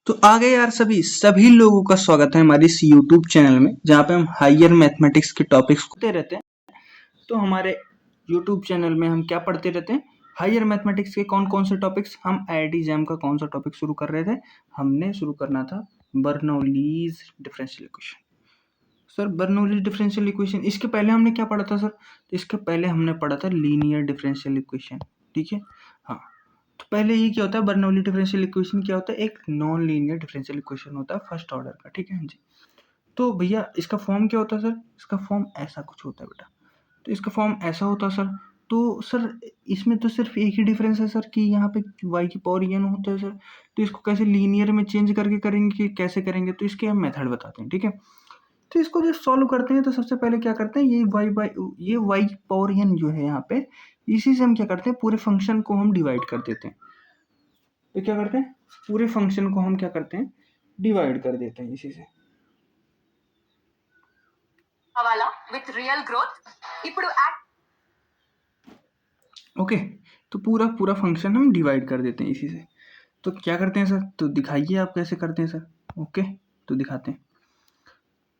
तो आगे यार सभी लोगों का स्वागत है हमारे इस YouTube चैनल में, जहाँ पे हम हायर मैथमेटिक्स के टॉपिक्स पढ़ते रहते हैं। तो हमारे YouTube चैनल में हम क्या पढ़ते रहते हैं, हायर मैथमेटिक्स के कौन कौन से टॉपिक्स। हम IIT जैम का कौन सा टॉपिक शुरू कर रहे थे, हमने शुरू करना था Bernoulli's differential equation. Sir Bernoulli's differential equation, इसके पहले हमने क्या पढ़ा था सर? तो इसके पहले हमने पढ़ा था लीनियर डिफरेंशियल इक्वेशन। ठीक है, हाँ। तो पहले ये क्या होता है, बर्नौली डिफरेंशियल इक्वेशन क्या होता है? एक नॉन लीनियर डिफरेंशियल इक्वेशन होता है फर्स्ट ऑर्डर का। ठीक है जी। तो भैया इसका फॉर्म क्या होता है सर? इसका फॉर्म ऐसा कुछ होता है बेटा। तो इसका फॉर्म ऐसा होता है सर। तो सर इसमें तो सिर्फ एक ही डिफरेंस है सर कि यहाँ पे y की पावर n होता है सर। तो इसको कैसे लीनियर में चेंज करके करेंगे कि कैसे करेंगे, तो इसके हम मेथड बताते हैं। ठीक है, तो इसको जब सॉल्व करते हैं तो सबसे पहले क्या करते हैं, ये y की पावर n जो है यहाँ पे, इसी से हम क्या करते हैं, पूरे फंक्शन को हम डिवाइड कर देते हैं। तो क्या करते हैं, पूरे फंक्शन को हम क्या करते हैं, डिवाइड कर देते हैं इसी से। हवाला विथ रियल ग्रोथ इपुडु ओके। तो पूरा फंक्शन हम डिवाइड कर देते हैं इसी से। तो क्या करते हैं सर, तो दिखाइए आप कैसे करते हैं सर। ओके, तो दिखाते हैं।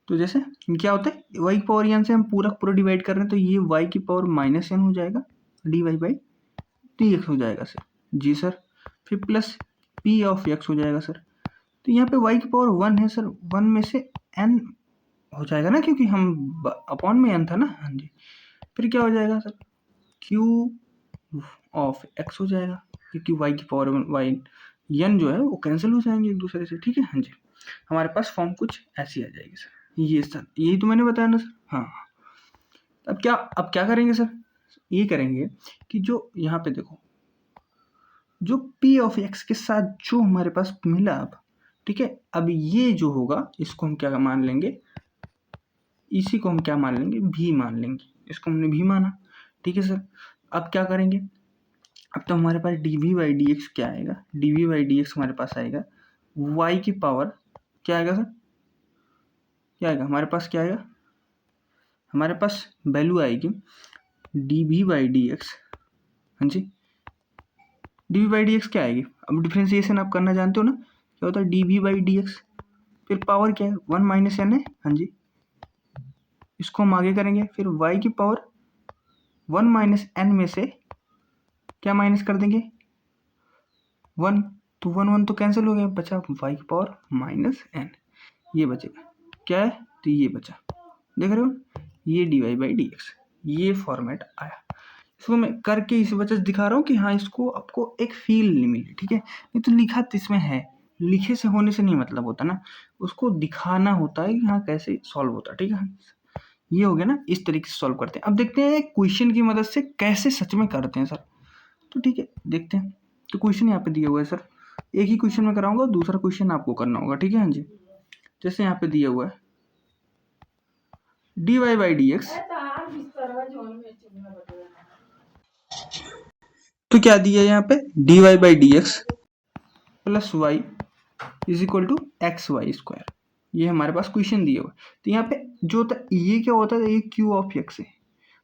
तो जैसे क्या होता है, y की पावर n से हम पूरा डिवाइड कर रहे हैं, तो ये y की पावर माइनस n हो जाएगा, dy बाई dx हो जाएगा सर। जी सर। फिर प्लस p ऑफ x हो जाएगा सर। तो यहाँ पे y की पावर 1 है सर, 1 में से n हो जाएगा ना, क्योंकि हम अपॉन में n था ना। हाँ जी। फिर क्या हो जाएगा सर, q ऑफ x हो जाएगा, क्योंकि y की पावर n जो है वो कैंसिल हो जाएंगे एक दूसरे से। ठीक है, हाँ जी। हमारे पास फॉर्म कुछ ऐसी आ जाएगी सर। ये सर यही तो मैंने बताया ना सर। हाँ, अब क्या करेंगे सर, ये करेंगे कि जो यहाँ पे देखो, जो p ऑफ x के साथ जो हमारे पास मिला अब, ठीक है, अब ये जो होगा इसको हम क्या मान लेंगे, इसी को हम क्या मान लेंगे, भी मान लेंगे। इसको हमने भी माना। ठीक है सर। अब क्या करेंगे, अब तो हमारे पास dv बाई डी एक्स क्या आएगा, dv बाई डी एक्स हमारे पास आएगा y की पावर क्या आएगा सर, क्या आएगा हमारे पास, क्या आएगा हमारे पास, वैल्यू आएगी dv बाई डी एक्स। हाँ जी, dv बाई डी एक्स क्या आएगी, अब डिफ्रेंसिएशन आप करना जानते हो ना, क्या होता है dv बाई डी एक्स, फिर पावर क्या है 1 माइनस n है। हाँ जी, इसको हम आगे करेंगे, फिर y की पावर 1 माइनस n में से क्या माइनस कर देंगे, 1, तो 1 तो कैंसिल हो गया, बचा y की पावर माइनस n, ये बचेगा क्या है, तो ये बचा, देख रहे हो, ये dy बाई डी एक्स, ये फॉर्मेट आया। इसको मैं करके इस वजह से दिखा रहा हूँ कि हाँ इसको आपको एक फील नहीं मिली। ठीक है, नहीं तो लिखा तो इसमें है, लिखे से होने से नहीं मतलब होता ना, उसको दिखाना होता है कि हाँ कैसे सॉल्व होता है। ठीक है, ये हो गया ना, इस तरीके से सॉल्व करते हैं। अब देखते हैं क्वेश्चन की मदद से कैसे सच में करते हैं सर। तो ठीक है, देखते हैं। तो क्वेश्चन यहाँ पे दिया हुआ है सर, एक ही क्वेश्चन में कराऊंगा, दूसरा क्वेश्चन आपको करना होगा। ठीक है हाँ जी, जैसे यहाँ पे दिया हुआ है dy बाई डी एक्स, तो क्या दिया है यहाँ पे, dy by d x plus y is equal to x y square, ये हमारे पास क्वेश्चन दिया हुआ है। तो यहाँ पे जो होता है, ये क्या होता है, ये क्यू ऑफ एक्स है,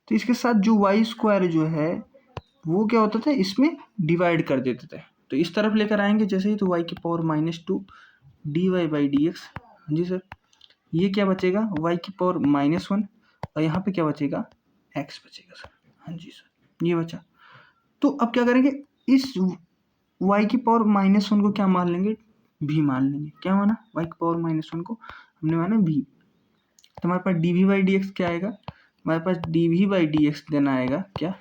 तो इसके साथ जो वाई स्क्वायर जो है वो क्या होता था, इसमें डिवाइड कर देते थे। तो इस तरफ लेकर आएंगे जैसे ही, तो वाई की power -2 dy by d x. हाँ जी सर, ये क्या बचेगा, y की पावर -1, और यहाँ पे क्या बचेगा, x बचेगा सर। हाँ जी सर, ये बचा। तो अब क्या करेंगे, इस y की पावर -1 को क्या मान लेंगे, भी मान लेंगे। क्या माना, y की पावर -1 को हमने माना भी। तो हमारे पास dv बाई डी एक्स क्या आएगा, हमारे पास dv बाई डी एक्स देना आएगा क्या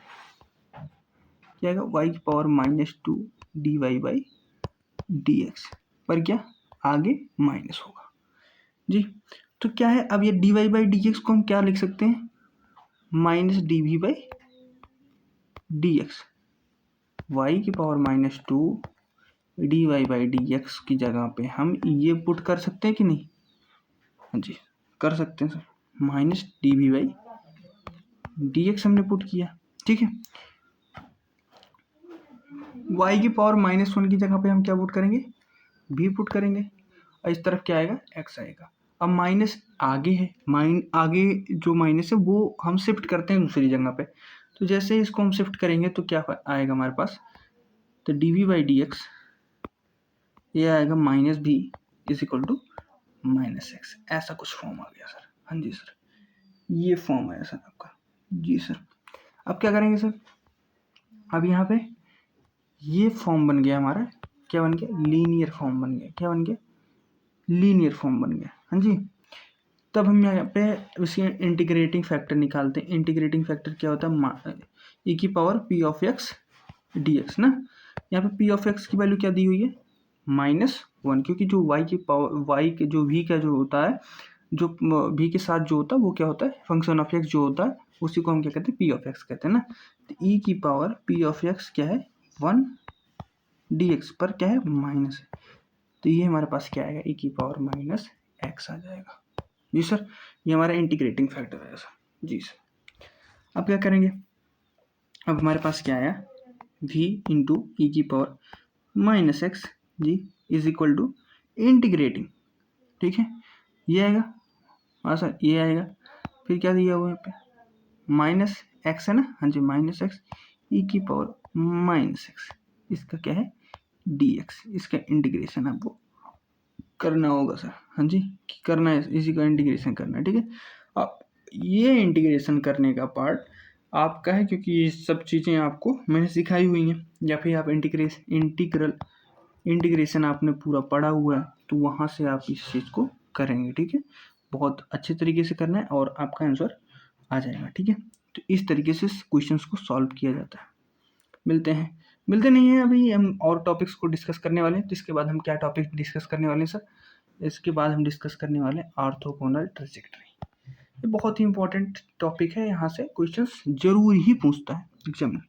आएगा, y की power -2 dy by d x पर क्या आगे माइनस होगा जी। तो क्या है, अब ये dy बाई डी एक्स को हम क्या लिख सकते हैं, minus dv by d x, y की power -2 dy by d x की जगह पे हम ये पुट कर सकते हैं कि नहीं, हाँ जी कर सकते हैं sir, minus dv by d x हमने पुट किया। ठीक है, y की पावर -1 की जगह पे हम क्या पुट करेंगे, भी पुट करेंगे, और इस तरफ क्या आएगा, x आएगा। अब माइनस आगे है, आगे जो माइनस है वो हम शिफ्ट करते हैं दूसरी जगह पे। तो जैसे इसको हम शिफ्ट करेंगे तो क्या आएगा हमारे पास, तो dv बाई डी एक्स ये आएगा minus b is equal to minus x, ऐसा कुछ फॉर्म आ गया सर। हाँ जी सर, ये फॉर्म आया सर आपका। जी सर, अब क्या करेंगे सर, अब यहाँ पे ये फॉर्म बन गया हमारा, क्या बन गया, लीनियर फॉर्म बन गया। क्या बन गया, लीनियर फॉर्म बन गया। हाँ जी, तब हम यहाँ पे उसके इंटीग्रेटिंग फैक्टर निकालते हैं। इंटीग्रेटिंग फैक्टर क्या होता है, e की power p of x dx ना। यहाँ पे p ऑफ x की वैल्यू क्या दी हुई है, -1, क्योंकि जो y की पावर, y के जो v का जो होता है, जो v के साथ जो होता है वो क्या होता है, फंक्शन ऑफ x जो होता है, उसी को हम क्या कहते हैं, p ऑफ x कहते हैं ना। तो e की पावर p ऑफ x क्या है, 1 dx पर क्या है, माइनस है, तो ये हमारे पास क्या आएगा, e की पावर माइनस x आ जाएगा। जी सर, ये हमारा इंटीग्रेटिंग फैक्टर है सर। जी सर, अब क्या करेंगे, अब हमारे पास क्या आया, v इंटू ई की power minus x g is equal to integrating, ठीक है, ये आएगा। हाँ सर, ये आएगा। फिर क्या दिया हुआ है यहाँ पे, माइनस एक्स है ना। हाँ जी, माइनस एक्स ई की पावर माइनस एक्स, इसका क्या है, डी एक्स, इसका इंटीग्रेशन आपको करना होगा सर। हाँ जी, करना है, इसी का इंटीग्रेशन करना है, ठीक है। अब ये इंटीग्रेशन करने का पार्ट आपका है, क्योंकि ये सब चीज़ें आपको मैंने सिखाई हुई हैं, या फिर आप इंटीग्रेशन आपने पूरा पढ़ा हुआ है, तो वहाँ से आप इस चीज़ को करेंगे, ठीक है। बहुत अच्छे तरीके से करना है और आपका आंसर आ जाएगा, ठीक है। तो इस तरीके से क्वेश्चंस को सॉल्व किया जाता है। मिलते नहीं हैं, अभी हम और टॉपिक्स को डिस्कस करने वाले हैं। तो इसके बाद हम क्या टॉपिक डिस्कस करने वाले हैं सर, इसके बाद हम डिस्कस करने वाले हैं ऑर्थोगोनल ट्रेजेक्टरी। ये बहुत ही इंपॉर्टेंट टॉपिक है, यहाँ से क्वेश्चंस जरूर ही पूछता है एग्जाम में,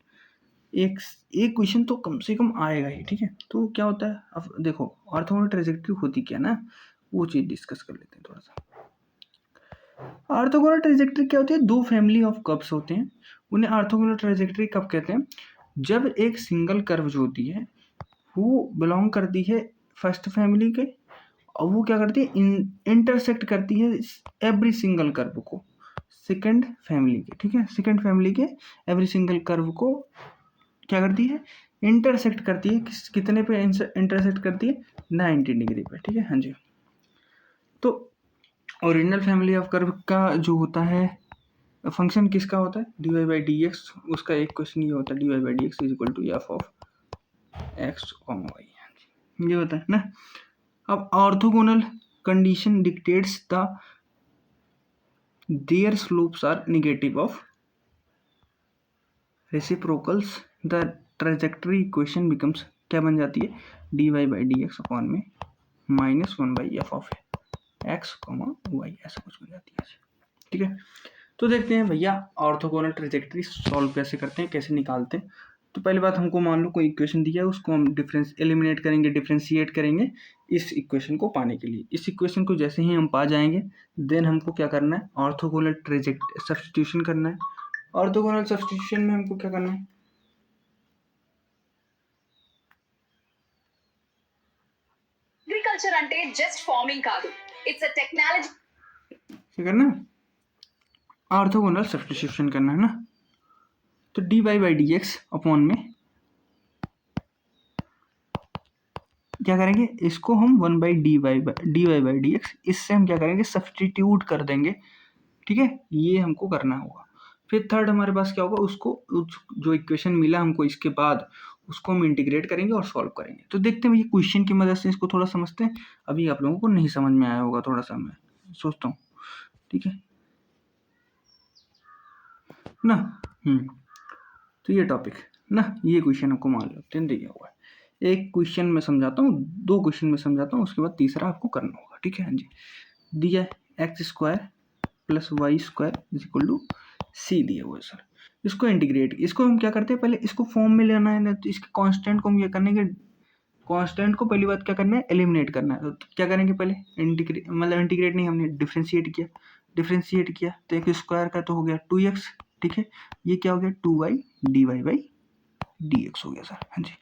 एक एक क्वेश्चन तो कम से कम आएगा ही, ठीक है। तो क्या होता है, अब देखो ऑर्थोगोनल ट्रेजेक्टरी होती क्या ना, वो चीज़ डिस्कस कर लेते हैं थोड़ा सा। ऑर्थोगोनल ट्रेजेक्टरी क्या होती है, दो फैमिली ऑफ कर्व्स होते हैं, उन्हें ऑर्थोगोनल ट्रेजेक्टरी कब कहते हैं, जब एक सिंगल कर्व जो होती है वो बिलोंग करती है फर्स्ट फैमिली के, और वो क्या करती है, इंटरसेक्ट करती है एवरी सिंगल कर्व को सेकंड फैमिली के, ठीक है। सेकंड फैमिली के एवरी सिंगल कर्व को क्या करती है, इंटरसेक्ट करती है, कितने पे इंटरसेक्ट करती है, 90 डिग्री पे, ठीक है। हाँ जी, तो ओरिजिनल फैमिली ऑफ कर्व का जो होता है फंक्शन किसका होता है, dy बाई डी एक्स, उसका एक क्वेश्चन ये होता है, dy by d x is equal to f of x y, ये होता है ना। अब orthogonal condition dictates the their slopes are negative of reciprocals, the trajectory equation becomes, क्या बन जाती है, dy by d x upon में -1 by f of x y, ऐसा कुछ बन जाती है, ठीक है। तो देखते हैं भैया ऑर्थोगोनल ट्रेजेक्टरी सॉल्व कैसे करते हैं, कैसे निकालते हैं। तो पहली बात, हमको मान लो कोई इक्वेशन दिया है, उसको हम एलिमिनेट करेंगे, डिफ्रेंशिएट करेंगे इस इक्वेशन को पाने के लिए। इस इक्वेशन को जैसे ही हम पा जाएंगे, देन हमको क्या करना है, ऑर्थोगोनल सब्स्टिट्यूशन करना है। ऑर्थोगोनल सब्स्टिट्यूशन में हमको क्या करना है, అగ్రికల్చర్ అంటే జస్ట్ ఫార్మింగ్ కాదు, ఇట్స్ అ టెక్నాలజీ। क्या करना है, ऑर्थोगोनल सब्स्टिट्यूशन करना है ना। तो dy by d x upon में क्या करेंगे, इसको हम 1 by d y by d x, इससे हम क्या करेंगे, सब्स्टिट्यूट कर देंगे, ठीक है। ये हमको करना होगा। फिर थर्ड हमारे पास क्या होगा, उसको जो इक्वेशन मिला हमको इसके बाद, उसको हम इंटीग्रेट करेंगे और सॉल्व करेंगे। तो देखते हैं ये क्वेश्चन की मदद से इसको थोड़ा समझते हैं। अभी आप लोगों को नहीं समझ में आया होगा, थोड़ा सा मैं सोचता हूँ, ठीक है ना। तो ये टॉपिक ना, ये क्वेश्चन आपको मान लेते हैं दिया हुआ है। एक क्वेश्चन में समझाता हूँ, दो क्वेश्चन में समझाता हूँ, उसके बाद तीसरा आपको करना होगा, ठीक है। हाँ जी, दिया है x square plus y square is equal to c दिया हुआ है सर। इसको इंटीग्रेट, इसको हम क्या करते हैं, पहले इसको फॉर्म में लेना है ना, तो इसके कांस्टेंट को हम क्या करने के, कांस्टेंट को पहली बात क्या करना है, एलिमिनेट करना है। तो क्या करेंगे, पहले इंटीग्रेट नहीं, हमने डिफ्रेंशिएट किया तो एक स्क्वायर का तो हो गया 2x, ठीक है। ये क्या हो गया, 2y dy by d x हो गया सर। हाँ जी,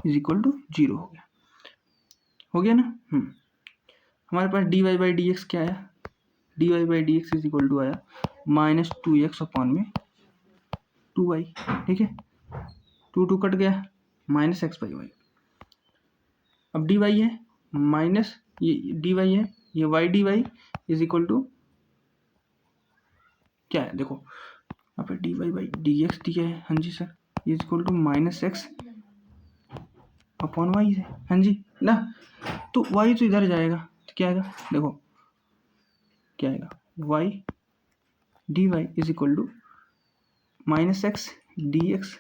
इज इक्वल टू 0 हो गया ना। हमारे पास dy बाई डी एक्स क्या आया, dy by d x is equal to आया -2x अपॉन में 2y, ठीक है। 2 कट गया, -x बाई वाई। अब डी वाई है माइनस ये डी वाई है, ये y d y is equal to क्या है, देखो यहाँ पे d y by d x दिया है, हाँ जी sir, is equal to minus x upon y है, हाँ जी ना। तो वाई तो इधर जाएगा, तो क्या आएगा, देखो क्या आएगा, y d y is equal to minus x d x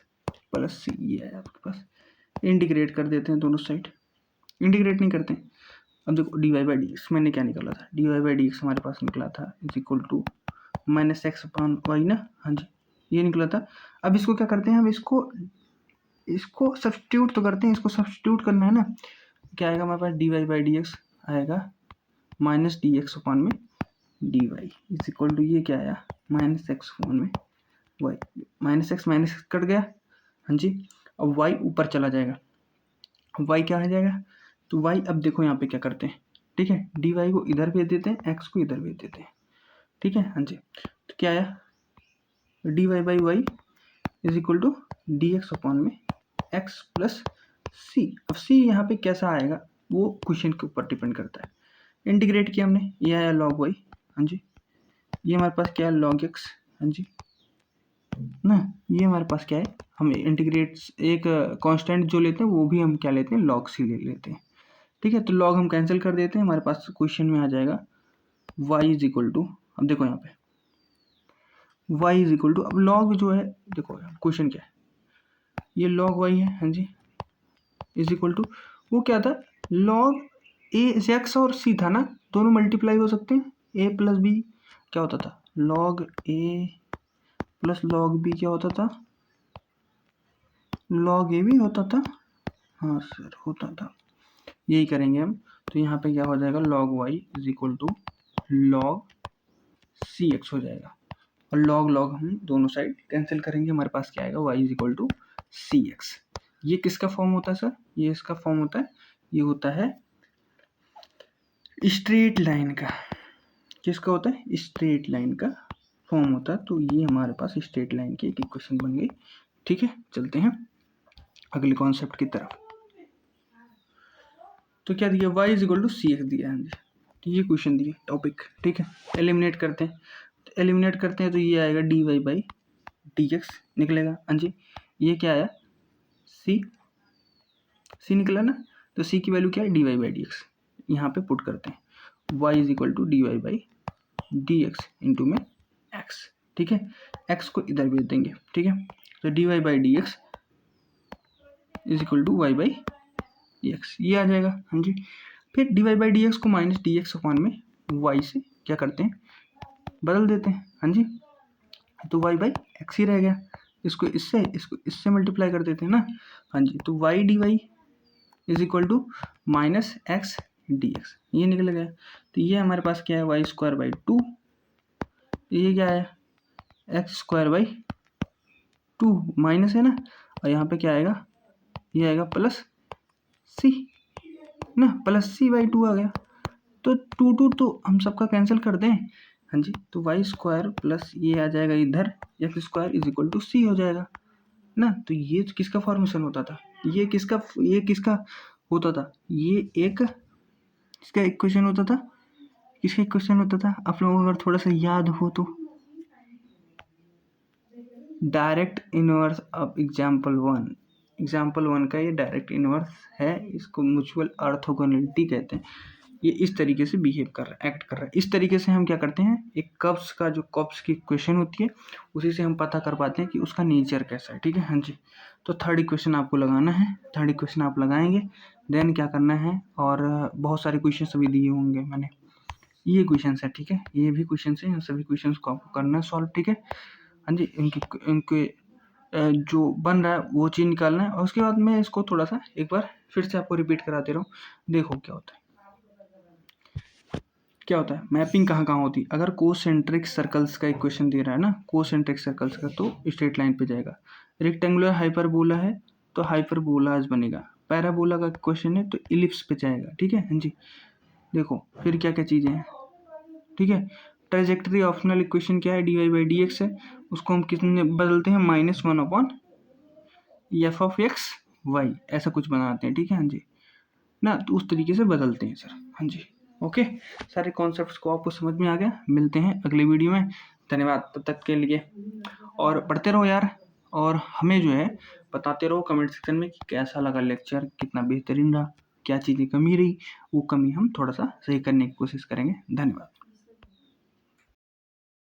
plus c, ये है आपके पास। इंटीग्रेट कर देते हैं दोनों साइड, इंटीग्रेट नहीं करते। अब देखो d y by d x मैंने क्या निकाला था, d y by d x हमारे पास निकला था is equal to minus x upon y ना, हाँ जी ये निकला था। अब इसको क्या करते हैं, हम इसको सब्स्टिट्यूट तो करते हैं, इसको सब्स्टिट्यूट करना है ना। क्या आएगा हमारे पास, d y by d x आएगा माइनस डी एक्स अपॉन में d y is equal to, ये क्या आया माइनस एक्स अपॉन में वाई, माइनस एक्स कट गया, हाँ जी। अब वाई ऊपर चला जाएगा, वाई क्या आ जाएगा, तो वाई अब देखो यहाँ पे क्या करते हैं, ठीक है, डी वाई को इधर भेज देते हैं, एक्स को इधर भेज देते हैं, ठीक है, हाँ जी। तो क्या आया, d y by y is equal to d x upon में एक्स प्लस सी। अब सी यहाँ पे कैसा आएगा वो क्वेश्चन के ऊपर डिपेंड करता है। इंटीग्रेट किया हमने, ये आया लॉग वाई, हाँ जी, ये हमारे पास क्या है लॉग एक्स, हाँ जी ना, ये हमारे पास क्या है, हम इंटीग्रेट एक कांस्टेंट जो लेते हैं वो भी हम क्या लेते हैं लॉग सी ले लेते हैं, ठीक है। तो लॉग हम कैंसिल कर देते हैं, हमारे पास क्वेश्चन में आ जाएगा y इज इक्वल टू, अब देखो यहाँ पे y इज इक्वल टू, अब लॉग जो है देखो क्वेश्चन क्या है, ये लॉग y है, हाँ जी इज इक्वल टू, वो क्या था लॉग ए एक्स और सी था ना, दोनों मल्टीप्लाई हो सकते हैं, ए प्लस बी क्या होता था लॉग ए प्लस लॉग बी क्या होता था, लॉग ए भी होता था, हाँ सर होता था, यही करेंगे हम। तो यहाँ पे क्या हो जाएगा log y is equal to log c x हो जाएगा, और लॉग लॉग हम दोनों साइड कैंसिल करेंगे, हमारे पास क्या आएगा y is equal to c x. ये किसका फॉर्म होता है सर, ये इसका फॉर्म होता है, ये होता है स्ट्रेट लाइन का, किसका होता है स्ट्रेट लाइन का फॉर्म होता है। तो ये हमारे पास स्ट्रेट लाइन की एक इक्वेशन बन गई, ठीक है। चलते हैं अगले कॉन्सेप्ट की तरफ। तो क्या दिया y is equal to c x दिया है, तो ये क्वेश्चन दिया टॉपिक, ठीक है। एलिमिनेट करते हैं, तो एलिमिनेट करते हैं तो ये आएगा d y by d x निकलेगा, हाँ जी। ये क्या आया सी निकला ना, तो सी की वैल्यू क्या है d y by d x, यहाँ पे पुट करते हैं y is equal to d y by d x into में एक्स, ठीक है। एक्स को इधर भेज देंगे, ठीक है। तो d y by d x is equal to y by x, ये आ जाएगा, हाँ जी। फिर d y by d x को माइनस डी एक्स अपॉन में वाई से क्या करते हैं बदल देते हैं, हाँ जी। तो वाई बाई एक्स ही रह गया, इसको इससे मल्टीप्लाई कर देते हैं ना, हाँ जी। तो y d y is equal to minus x d x, ये निकल गया। तो ये हमारे पास क्या है वाई स्क्वायर बाई टू, ये क्या है x square by two minus है ना, और यहाँ पे क्या आएगा, ये आएगा प्लस सी ना, प्लस सी बाई टू आ गया। तो टू तो हम सबका कैंसिल कर दें, हाँ जी। तो वाई स्क्वायर प्लस ये आ जाएगा इधर x square is equal to c हो जाएगा ना। तो ये किसका फॉर्मेशन होता था, ये किसका होता था, ये एक इसका इक्वेशन होता था, किसका इक्वेशन होता था आप लोगों को अगर थोड़ा सा याद हो तो, direct inverse of example one का ये डायरेक्ट इनवर्स है, इसको म्यूचुअल ऑर्थोगोनलिटी कहते हैं। ये इस तरीके से बिहेव कर रहा है, एक्ट कर रहा है। इस तरीके से हम क्या करते हैं, एक कर्व्स का जो कर्व्स की इक्वेशन होती है उसी से हम पता कर पाते हैं कि उसका नेचर कैसा है, ठीक है, हाँ जी। तो थर्ड इक्वेशन आपको लगाना है, थर्ड इक्वेशन आप लगाएंगे, देन क्या करना है, और बहुत सारे क्वेश्चन अभी दिए होंगे मैंने, ये क्वेश्चन है, ठीक है, ये भी क्वेश्चन है, इन सभी क्वेश्चन को आपको करना है सॉल्व, ठीक है, हाँ जी। इनके जो बन रहा है वो चीज़ निकालना है, और उसके बाद मैं इसको थोड़ा सा एक बार फिर से आपको रिपीट कराते रहूँ, देखो क्या होता है। क्या होता है मैपिंग कहाँ कहाँ होती है, अगर कोसेंट्रिक सर्कल्स का इक्वेशन दे रहा है ना, कोसेंट्रिक सर्कल्स का, तो स्ट्रेट लाइन पे जाएगा। रेक्टेंगुलर हाइपरबोला है तो हाइपरबोलाज बनेगा, पैराबोला का क्वेश्चन है तो इलिप्स पे जाएगा, ठीक है, हाँ जी। देखो फिर क्या क्या चीज़ें हैं, ठीक है। ट्रेजेक्टरी ऑप्शनल इक्वेशन क्या है, d y by d x है, उसको हम कितने बदलते हैं minus one upon f of x y, ऐसा कुछ बनाते हैं, ठीक है, हाँ जी। ना, तो उस तरीके से बदलते हैं सर। हाँ जी, ओके, सारे कॉन्सेप्ट्स को आपको समझ में आ गया। मिलते हैं अगले वीडियो में, धन्यवाद तब तक के लिए। और पढ़ते रहो यार, और हमें जो है बताते रहो कमेंट सेक्शन में कि कैसा लगा लेक्चर, कितना बेहतरीन रहा, क्या चीज़ें कमी रही, वो कमी हम थोड़ा सा सही करने की कोशिश करेंगे। धन्यवाद।